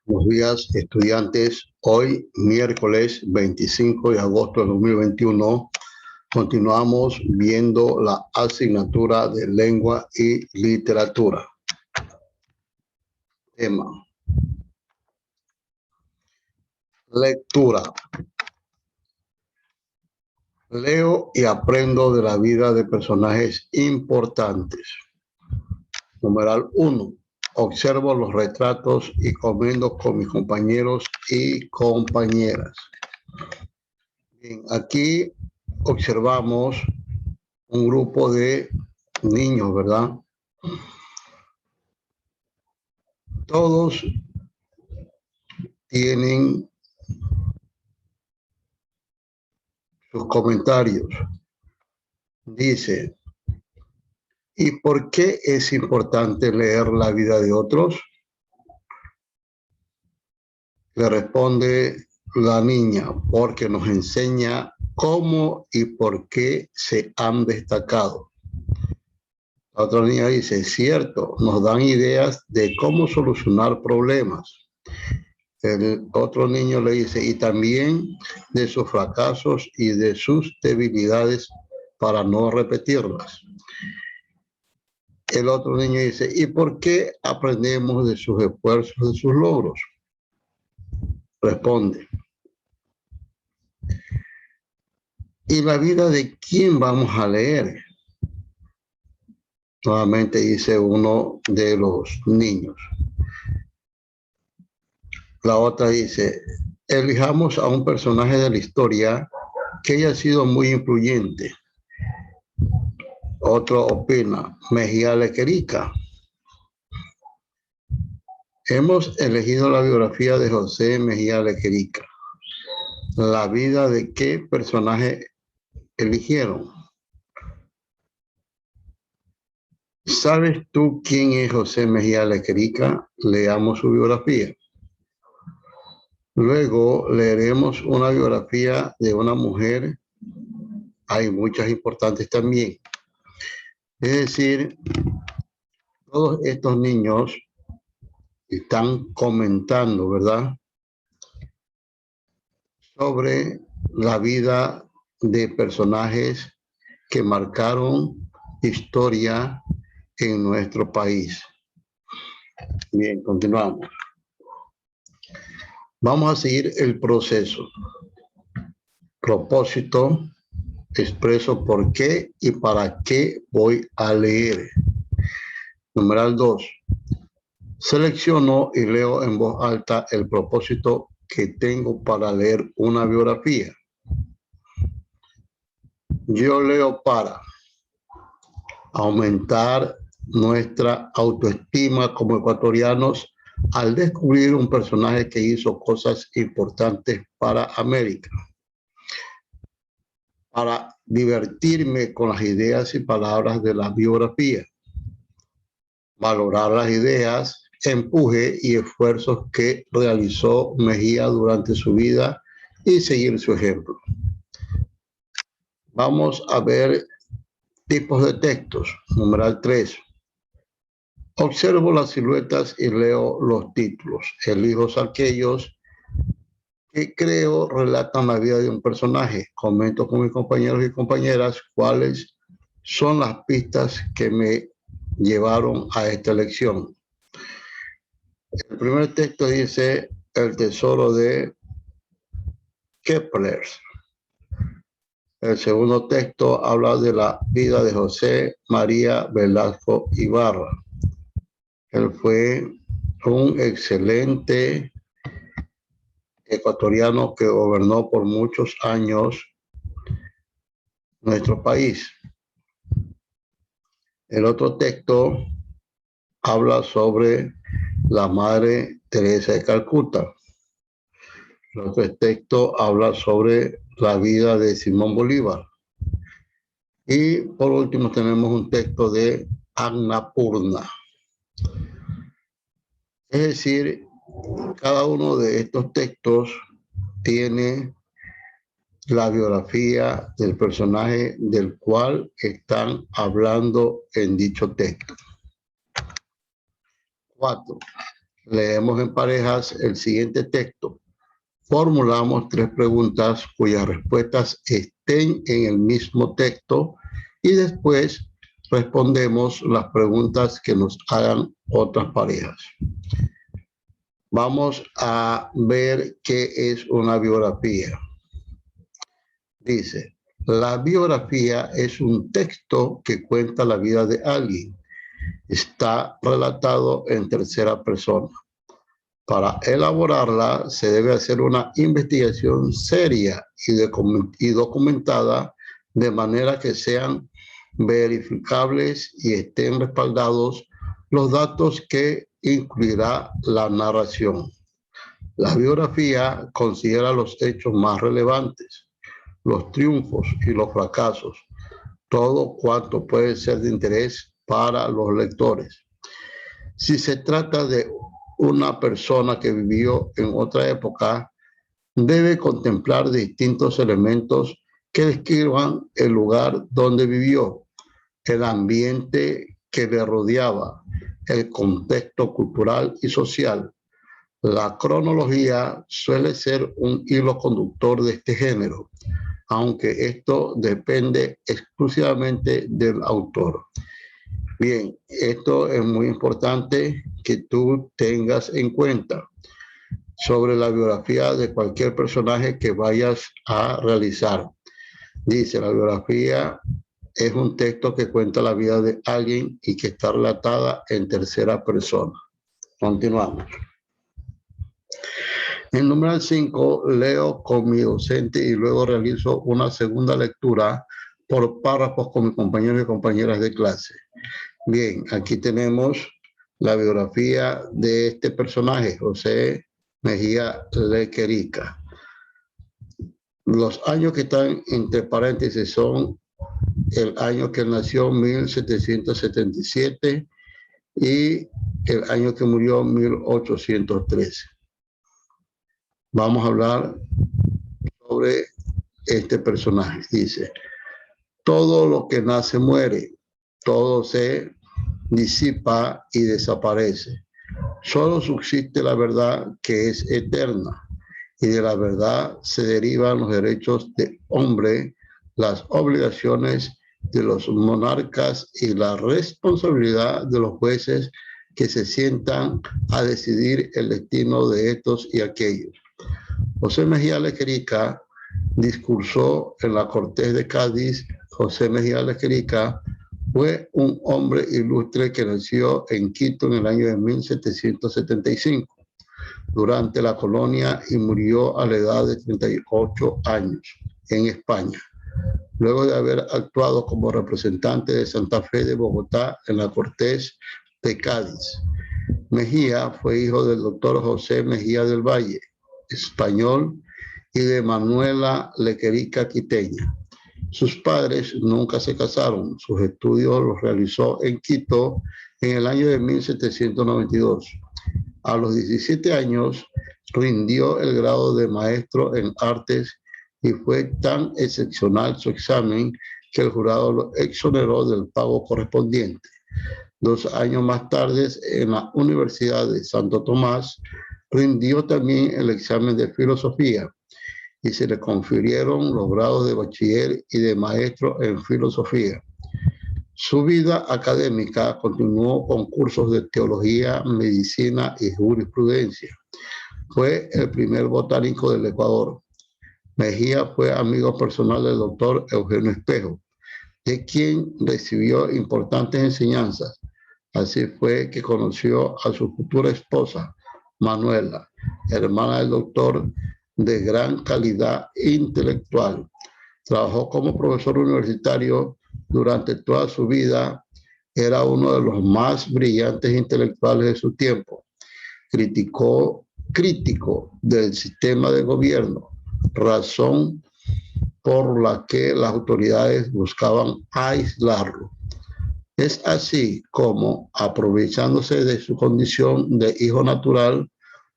Buenos días, estudiantes. Hoy, miércoles 25 de agosto de 2021, continuamos viendo la asignatura de lengua y literatura. Tema: lectura. Leo y aprendo de la vida de personajes importantes. Numeral 1. Observo los retratos y comento con mis compañeros y compañeras. Bien, aquí observamos un grupo de niños, ¿verdad? Todos tienen sus comentarios. Dice: ¿y por qué es importante leer la vida de otros? Le responde la niña: porque nos enseña cómo y por qué se han destacado. La otra niña dice: es cierto, nos dan ideas de cómo solucionar problemas. El otro niño le dice: y también de sus fracasos y de sus debilidades para no repetirlas. El otro niño dice: ¿y por qué aprendemos de sus esfuerzos, de sus logros? Responde: ¿y la vida de quién vamos a leer? Nuevamente dice uno de los niños. La otra dice: elijamos a un personaje de la historia que haya sido muy influyente. Otro opina: Mejía Lequerica. Hemos elegido la biografía de José Mejía Lequerica. ¿La vida de qué personaje eligieron? ¿Sabes tú quién es José Mejía Lequerica? Leamos su biografía. Luego leeremos una biografía de una mujer. Hay muchas importantes también. Es decir, todos estos niños están comentando, ¿verdad?, sobre la vida de personajes que marcaron historia en nuestro país. Bien, continuamos. Vamos a seguir el proceso. Propósito: expreso por qué y para qué voy a leer. Numeral 2. Selecciono y leo en voz alta el propósito que tengo para leer una biografía. Yo leo para aumentar nuestra autoestima como ecuatorianos al descubrir un personaje que hizo cosas importantes para América. Para divertirme con las ideas y palabras de la biografía. Valorar las ideas, empuje y esfuerzos que realizó Mejía durante su vida y seguir su ejemplo. Vamos a ver tipos de textos. Numeral 3. Observo las siluetas y leo los títulos. Elijo aquellos que creo relatan la vida de un personaje. Comento con mis compañeros y compañeras cuáles son las pistas que me llevaron a esta elección. El primer texto dice: el tesoro de Kepler. El segundo texto habla de la vida de José María Velasco Ibarra. Él fue un excelente ecuatoriano que gobernó por muchos años nuestro país. El otro texto habla sobre la Madre Teresa de Calcuta. El otro texto habla sobre la vida de Simón Bolívar. Y por último tenemos un texto de Annapurna. Es decir, cada uno de estos textos tiene la biografía del personaje del cual están hablando en dicho texto. 4. Leemos en parejas el siguiente texto. Formulamos 3 preguntas cuyas respuestas estén en el mismo texto y después respondemos las preguntas que nos hagan otras parejas. Vamos a ver qué es una biografía. Dice, la biografía es un texto que cuenta la vida de alguien. Está relatado en tercera persona. Para elaborarla se debe hacer una investigación seria y documentada de manera que sean verificables y estén respaldados los datos que incluirá la narración. La biografía considera los hechos más relevantes, los triunfos y los fracasos, todo cuanto puede ser de interés para los lectores. Si se trata de una persona que vivió en otra época, debe contemplar distintos elementos que describan el lugar donde vivió, el ambiente que le rodeaba, el contexto cultural y social. La cronología suele ser un hilo conductor de este género, aunque esto depende exclusivamente del autor. Bien, esto es muy importante que tú tengas en cuenta sobre la biografía de cualquier personaje que vayas a realizar. Dice, la biografía es un texto que cuenta la vida de alguien y que está relatada en tercera persona. Continuamos. En numeral 5, leo con mi docente y luego realizo una segunda lectura por párrafos con mis compañeros y compañeras de clase. Bien, aquí tenemos la biografía de este personaje, José Mejía Lequerica. Los años que están entre paréntesis son el año que nació, 1777, y el año que murió, 1813. Vamos a hablar sobre este personaje. Dice, todo lo que nace muere, todo se disipa y desaparece. Solo subsiste la verdad que es eterna, y de la verdad se derivan los derechos del hombre, las obligaciones de los monarcas y la responsabilidad de los jueces que se sientan a decidir el destino de estos y aquellos. José Mejía Lequerica discursó en la Cortes de Cádiz. José Mejía Lequerica fue un hombre ilustre que nació en Quito en el año de 1775 durante la colonia y murió a la edad de 38 años en España, luego de haber actuado como representante de Santa Fe de Bogotá en la Cortes de Cádiz. Mejía fue hijo del doctor José Mejía del Valle, español, y de Manuela Lequerica quiteña. Sus padres nunca se casaron. Sus estudios los realizó en Quito en el año de 1792. A los 17 años rindió el grado de maestro en artes y fue tan excepcional su examen que el jurado lo exoneró del pago correspondiente. 2 años más tarde, en la Universidad de Santo Tomás, rindió también el examen de filosofía y se le confirieron los grados de bachiller y de maestro en filosofía. Su vida académica continuó con cursos de teología, medicina y jurisprudencia. Fue el primer botánico del Ecuador. Mejía fue amigo personal del doctor Eugenio Espejo, de quien recibió importantes enseñanzas. Así fue que conoció a su futura esposa, Manuela, hermana del doctor, de gran calidad intelectual. Trabajó como profesor universitario durante toda su vida. Era uno de los más brillantes intelectuales de su tiempo. Crítico del sistema de gobierno, razón por la que las autoridades buscaban aislarlo. Es así como, aprovechándose de su condición de hijo natural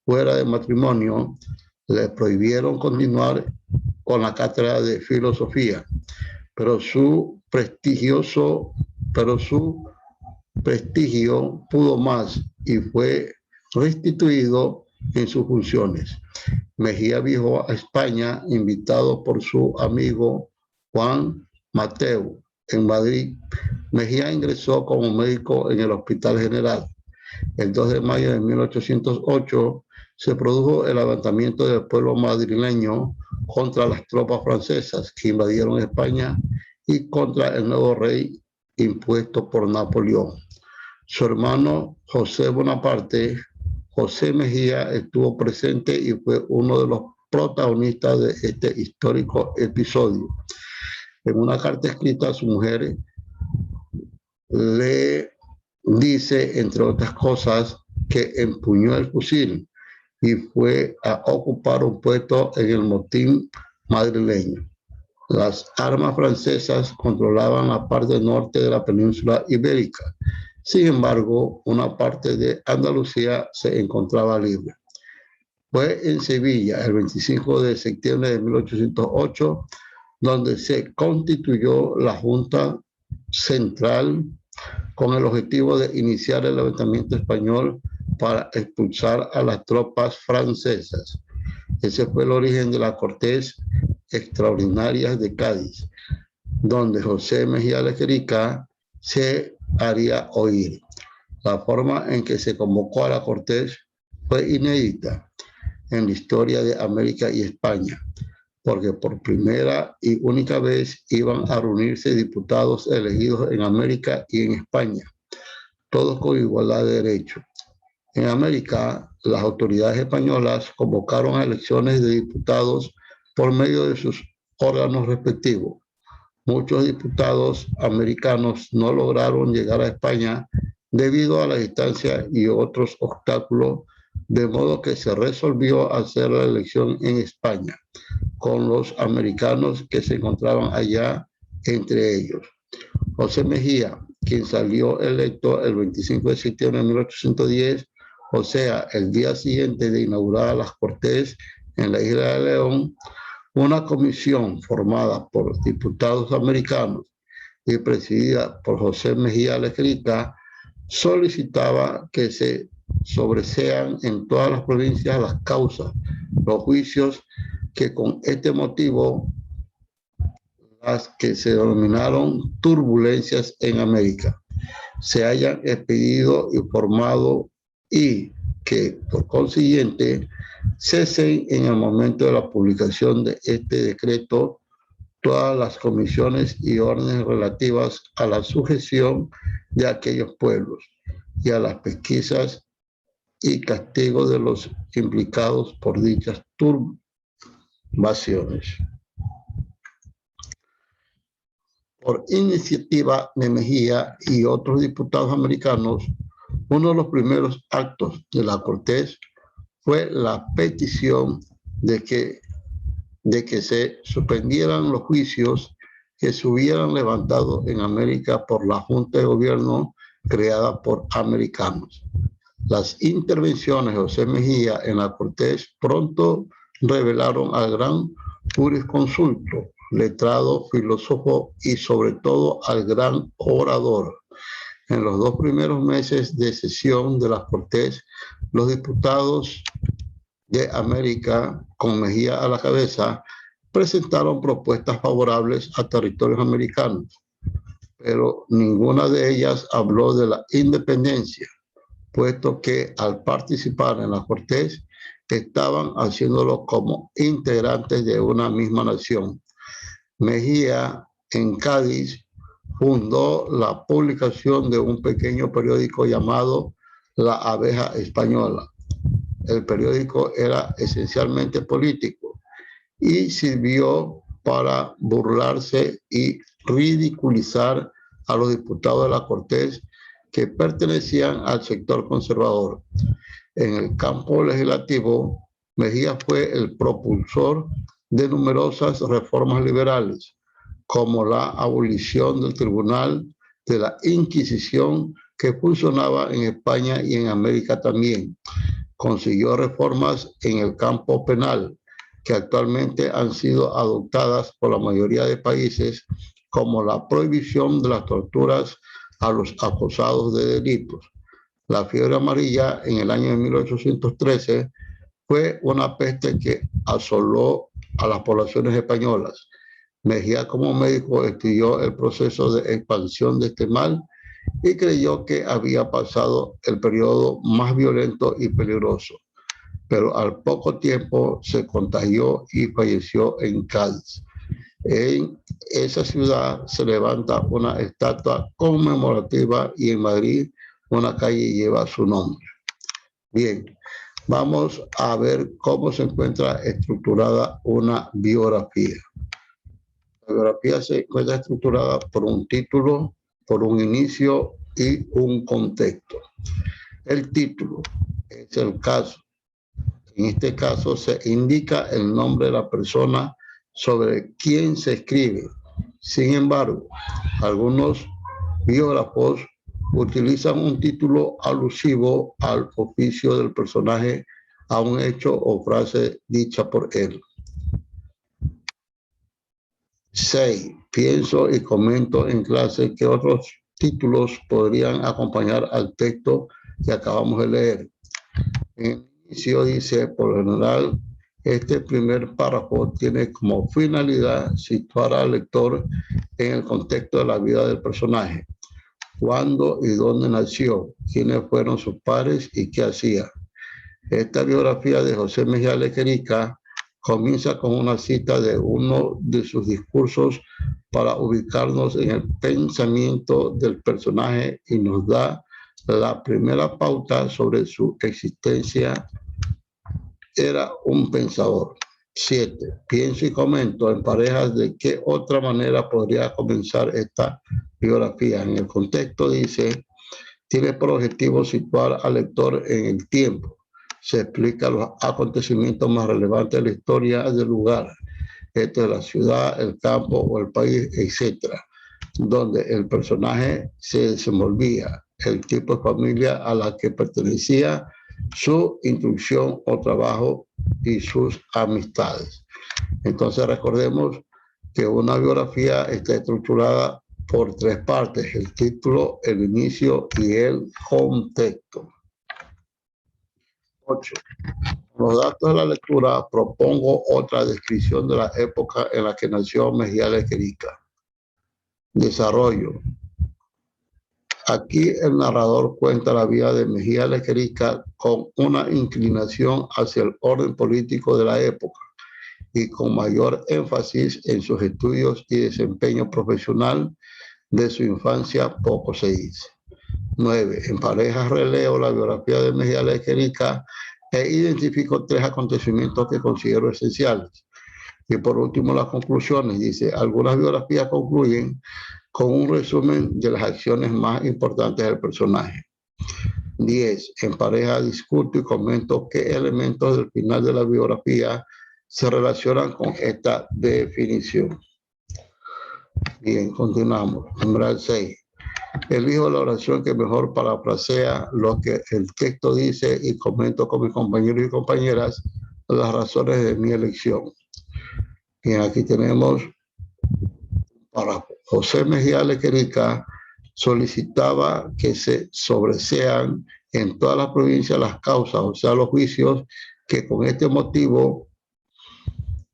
fuera de matrimonio, le prohibieron continuar con la cátedra de filosofía, pero su prestigio pudo más y fue restituido en sus funciones. Mejía viajó a España invitado por su amigo Juan Mateu en Madrid. Mejía ingresó como médico en el Hospital General. El 2 de mayo de 1808 se produjo el levantamiento del pueblo madrileño contra las tropas francesas que invadieron España y contra el nuevo rey impuesto por Napoleón. Su hermano José Bonaparte, José Mejía, estuvo presente y fue uno de los protagonistas de este histórico episodio. En una carta escrita a su mujer, le dice, entre otras cosas, que empuñó el fusil y fue a ocupar un puesto en el motín madrileño. Las armas francesas controlaban la parte norte de la península ibérica. Sin embargo, una parte de Andalucía se encontraba libre. Fue en Sevilla, el 25 de septiembre de 1808, donde se constituyó la Junta Central con el objetivo de iniciar el levantamiento español para expulsar a las tropas francesas. Ese fue el origen de la Cortes Extraordinarias de Cádiz, donde José Mejía Lequerica se haría oír. La forma en que se convocó a la Cortes fue inédita en la historia de América y España, porque por primera y única vez iban a reunirse diputados elegidos en América y en España, todos con igualdad de derechos. En América, las autoridades españolas convocaron a elecciones de diputados por medio de sus órganos respectivos. Muchos diputados americanos no lograron llegar a España debido a la distancia y otros obstáculos, de modo que se resolvió hacer la elección en España, con los americanos que se encontraban allá entre ellos. José Mejía, quien salió electo el 25 de septiembre de 1810, o sea, el día siguiente de inaugurar las Cortes en la isla de León, una comisión formada por diputados americanos y presidida por José Mejía Lequerica solicitaba que se sobresean en todas las provincias las causas, los juicios que con este motivo las que se denominaron turbulencias en América se hayan expedido y formado y que por consiguiente cesen en el momento de la publicación de este decreto todas las comisiones y órdenes relativas a la sujeción de aquellos pueblos y a las pesquisas y castigos de los implicados por dichas turbaciones. Por iniciativa de Mejía y otros diputados americanos, uno de los primeros actos de la Cortes fue la petición de que se suspendieran los juicios que se hubieran levantado en América por la Junta de Gobierno creada por americanos. Las intervenciones de José Mejía en la Cortes pronto revelaron al gran jurisconsulto, letrado, filósofo y sobre todo al gran orador. En los 2 primeros meses de sesión de las Cortes, los diputados de América, con Mejía a la cabeza, presentaron propuestas favorables a territorios americanos, pero ninguna de ellas habló de la independencia, puesto que al participar en la Cortes estaban haciéndolo como integrantes de una misma nación. Mejía, en Cádiz, fundó la publicación de un pequeño periódico llamado La Abeja Española. El periódico era esencialmente político y sirvió para burlarse y ridiculizar a los diputados de la Cortes que pertenecían al sector conservador. En el campo legislativo, Mejía fue el propulsor de numerosas reformas liberales, como la abolición del Tribunal de la Inquisición que funcionaba en España y en América también. Consiguió reformas en el campo penal, que actualmente han sido adoptadas por la mayoría de países, como la prohibición de las torturas a los acusados de delitos, La fiebre amarilla en el año de 1813 fue una peste que asoló a las poblaciones españolas. Mejía como médico estudió el proceso de expansión de este mal y creyó que había pasado el periodo más violento y peligroso, pero al poco tiempo se contagió y falleció en Cádiz. En esa ciudad se levanta una estatua conmemorativa y en Madrid una calle lleva su nombre. Bien, vamos a ver cómo se encuentra estructurada una biografía. La biografía se encuentra estructurada por un título, por un inicio y un contexto. El título es el caso. En este caso se indica el nombre de la persona sobre quien se escribe. Sin embargo, algunos biógrafos utilizan un título alusivo al oficio del personaje, a un hecho o frase dicha por él. 6. Pienso y comento en clase que otros títulos podrían acompañar al texto que acabamos de leer. En el inicio dice, por lo general, este primer párrafo tiene como finalidad situar al lector en el contexto de la vida del personaje. Cuándo y dónde nació, quiénes fueron sus padres y qué hacía. Esta biografía de José Mejía Lequerica comienza con una cita de uno de sus discursos para ubicarnos en el pensamiento del personaje y nos da la primera pauta sobre su existencia. Era un pensador. 7. Pienso y comento en parejas de qué otra manera podría comenzar esta biografía. En el contexto dice, tiene por objetivo situar al lector en el tiempo. Se explica los acontecimientos más relevantes de la historia del lugar, esto es la ciudad, el campo o el país, etc., donde el personaje se desenvolvía, el tipo de familia a la que pertenecía, su instrucción o trabajo y sus amistades. Entonces recordemos que una biografía está estructurada por 3 partes: el título, el inicio y el contexto. 8. Con los datos de la lectura propongo otra descripción de la época en la que nació Mejía Lequerica. Desarrollo. Aquí el narrador cuenta la vida de Mejía Lequerica con una inclinación hacia el orden político de la época y con mayor énfasis en sus estudios y desempeño profesional. De su infancia poco se dice. 9. En parejas releo la biografía de Mejía Lequerica e identifico 3 acontecimientos que considero esenciales. Y por último, las conclusiones. Dice, algunas biografías concluyen con un resumen de las acciones más importantes del personaje. 10. En pareja discuto y comento qué elementos del final de la biografía se relacionan con esta definición. Bien, continuamos. Numeral 6. Elijo la oración que mejor parafrasea lo que el texto dice y comento con mis compañeros y compañeras las razones de mi elección. Bien, aquí tenemos para José Mejía Lequerica solicitaba que se sobresean en todas las provincias las causas, o sea, los juicios que con este motivo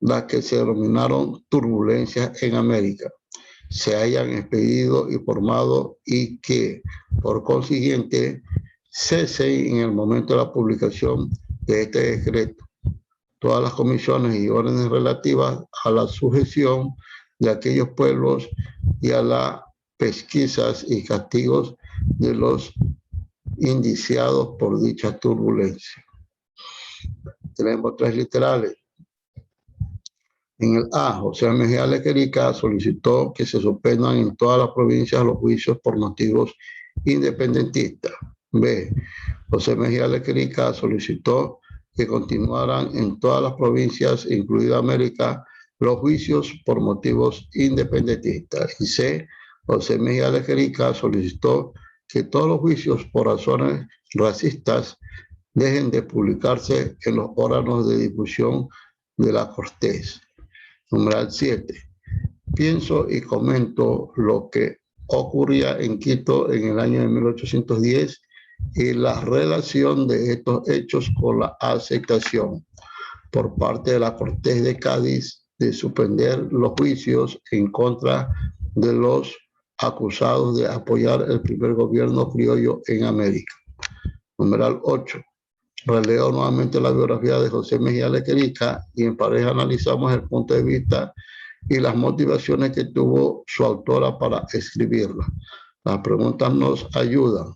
las que se denominaron turbulencias en América se hayan expedido y formado y que, por consiguiente, cesen en el momento de la publicación de este decreto todas las comisiones y órdenes relativas a la sujeción de aquellos pueblos y a las pesquisas y castigos de los indiciados por dicha turbulencia. Tenemos 3 literales. En el A, José Mejía Lequerica solicitó que se suspendan en todas las provincias los juicios por motivos independentistas. B, José Mejía Lequerica solicitó que continuaran en todas las provincias, incluida América, los juicios por motivos independentistas. Y C, José Mejía Lequerica solicitó que todos los juicios por razones racistas dejen de publicarse en los órganos de difusión de la Cortes. Numeral 7. Pienso y comento lo que ocurría en Quito en el año de 1810 y la relación de estos hechos con la aceptación por parte de la Corte de Cádiz de suspender los juicios en contra de los acusados de apoyar el primer gobierno criollo en América. Numeral 8. Releo nuevamente la biografía de José Mejía Lequerica y en pareja analizamos el punto de vista y las motivaciones que tuvo su autora para escribirla. Las preguntas nos ayudan.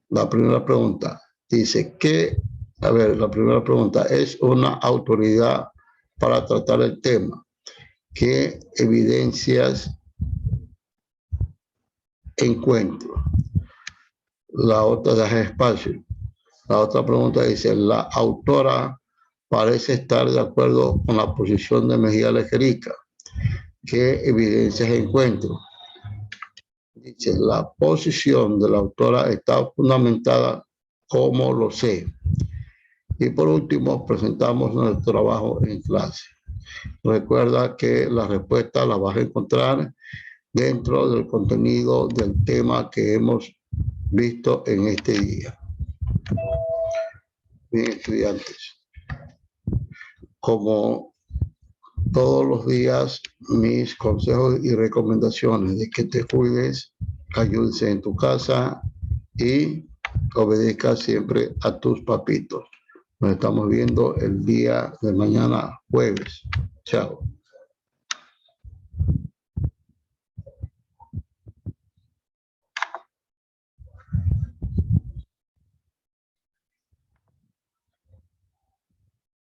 La primera pregunta dice la primera pregunta, ¿es una autoridad para tratar el tema? ¿Qué evidencias encuentro? La otra deja espacio. La otra pregunta dice, la autora parece estar de acuerdo con la posición de Mejía Lequerica. ¿Qué evidencias encuentro? Dice, la posición de la autora está fundamentada, como lo sé. Y por último, presentamos nuestro trabajo en clase. Recuerda que la respuesta la vas a encontrar dentro del contenido del tema que hemos visto en este día. Bien, estudiantes, como todos los días, mis consejos y recomendaciones de que te cuides, ayúdense en tu casa y obedezca siempre a tus papitos. Nos estamos viendo el día de mañana, jueves. Chao.